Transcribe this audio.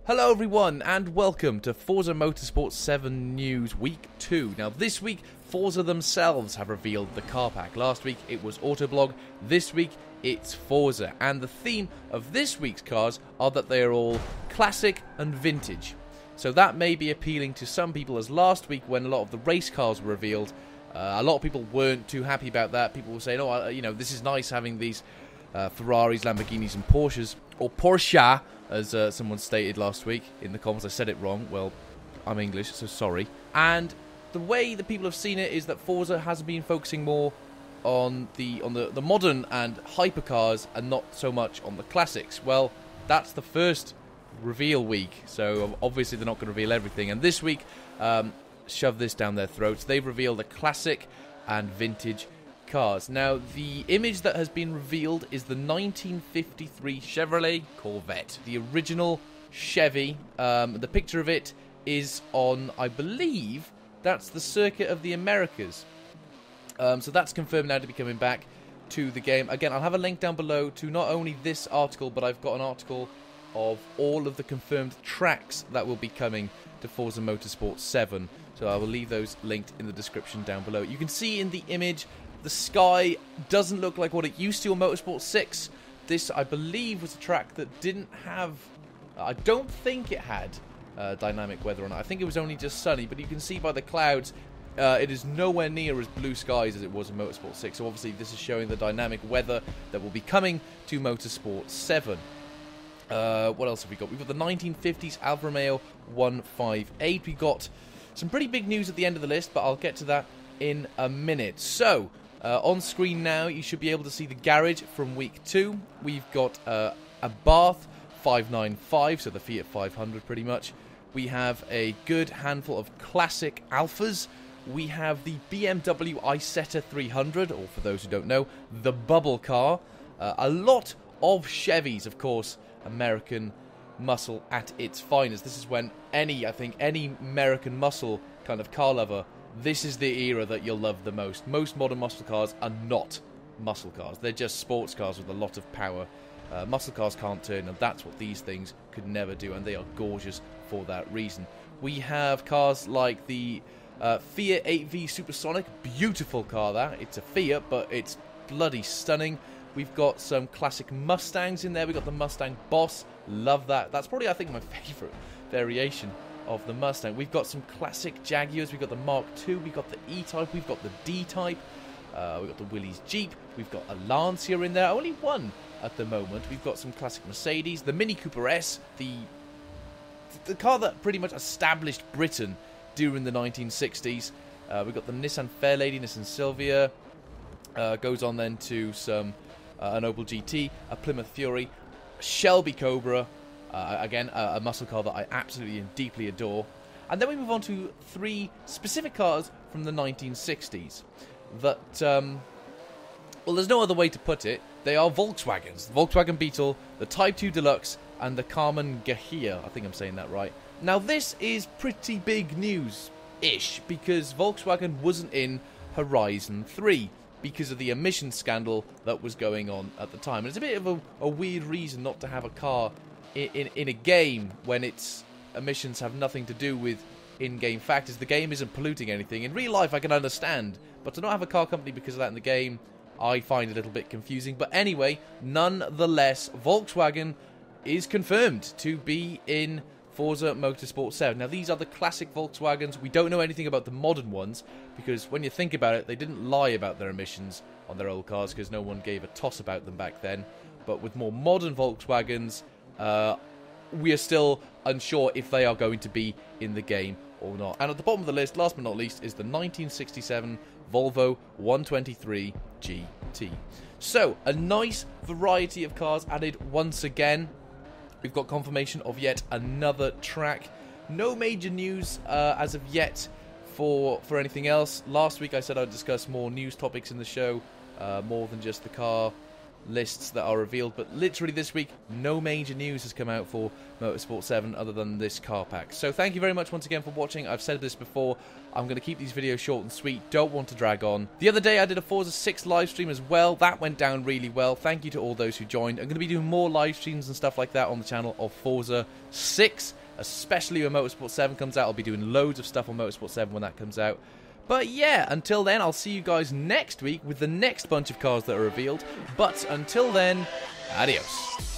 Hello everyone and welcome to Forza Motorsport 7 News Week 2. Now this week, Forza themselves have revealed the car pack. Last week it was Autoblog, this week it's Forza. And the theme of this week's cars are that they are all classic and vintage. So that may be appealing to some people, as last week when a lot of the race cars were revealed, a lot of people weren't too happy about that. People were saying, oh, this is nice having these Ferraris, Lamborghinis and Porsches, or Porsche, as someone stated last week in the comments. I said it wrong. Well, I'm English, so sorry. And the way that people have seen it is that Forza has been focusing more on the modern and hypercars and not so much on the classics. Well, that's the first reveal week, so obviously they're not going to reveal everything. And this week, shove this down their throats, they've revealed the classic and vintage cars. Now, the image that has been revealed is the 1953 Chevrolet Corvette, the original Chevy. The picture of it is on, I believe, that's the Circuit of the Americas. So that's confirmed now to be coming back to the game. Again, I'll have a link down below to not only this article, but I've got an article of all of the confirmed tracks that will be coming to Forza Motorsport 7. So I will leave those linked in the description down below. You can see in the image, the sky doesn't look like what it used to on Motorsport 6. This, I believe, was a track that didn't have... I don't think it had dynamic weather on it. I think it was only just sunny, but you can see by the clouds, it is nowhere near as blue skies as it was in Motorsport 6. So obviously this is showing the dynamic weather that will be coming to Motorsport 7. What else have we got? We've got the 1950s Alfa Romeo 158. We got some pretty big news at the end of the list, but I'll get to that in a minute. So, on screen now, you should be able to see the garage from week 2. We've got a Bath 595, so the Fiat 500 pretty much. We have a good handful of classic Alphas. We have the BMW Isetta 300, or for those who don't know, the bubble car. A lot of Chevys, of course, American muscle at its finest. This is when any American muscle kind of car lover, this is the era that you'll love the most. Most modern muscle cars are not muscle cars. They're just sports cars with a lot of power. Muscle cars can't turn, and that's what these things could never do, and they are gorgeous for that reason. We have cars like the Fiat 8V Supersonic. Beautiful car, that. It's a Fiat, but it's bloody stunning. We've got some classic Mustangs in there. We've got the Mustang Boss. Love that. That's probably, I think, my favourite variation of the Mustang. We've got some classic Jaguars. We've got the Mark II. We've got the E-Type. We've got the D-Type. We've got the Willys Jeep. We've got a Lancia in there. Only one at the moment. We've got some classic Mercedes. The Mini Cooper S. The car that pretty much established Britain during the 1960s. We've got the Nissan Fairlady, Nissan Silvia. Goes on then to some... an Opel GT, a Plymouth Fury, Shelby Cobra, again, a muscle car that I absolutely and deeply adore. And then we move on to 3 specific cars from the 1960s that, well, there's no other way to put it. They are Volkswagens. The Volkswagen Beetle, the Type 2 Deluxe, and the Carmen Ghia. I think I'm saying that right. Now, this is pretty big news-ish, because Volkswagen wasn't in Horizon 3. Because of the emissions scandal that was going on at the time. And it's a bit of a weird reason not to have a car in a game when its emissions have nothing to do with in-game factors. The game isn't polluting anything. In real life, I can understand. But to not have a car company because of that in the game, I find a little bit confusing. But anyway, nonetheless, Volkswagen is confirmed to be in Forza Motorsport 7. Now, these are the classic Volkswagens. We don't know anything about the modern ones, because when you think about it, they didn't lie about their emissions on their old cars, because no one gave a toss about them back then. But with more modern Volkswagens, we are still unsure if they are going to be in the game or not. And at the bottom of the list, last but not least, is the 1967 Volvo 123 GT. So, a nice variety of cars added once again. We've got confirmation of yet another track. No major news as of yet for anything else. Last week I said I'd discuss more news topics in the show, more than just the car lists that are revealed, but literally this week no major news has come out for Motorsport 7 other than this car pack. So thank you very much once again for watching. I've said this before, I'm going to keep these videos short and sweet, don't want to drag on. The other day I did a Forza 6 live stream as well, that went down really well. Thank you to all those who joined. I'm going to be doing more live streams and stuff like that on the channel of Forza 6, especially when Motorsport 7 comes out. I'll be doing loads of stuff on Motorsport 7 when that comes out. But yeah, until then, I'll see you guys next week with the next bunch of cars that are revealed. But until then, adios.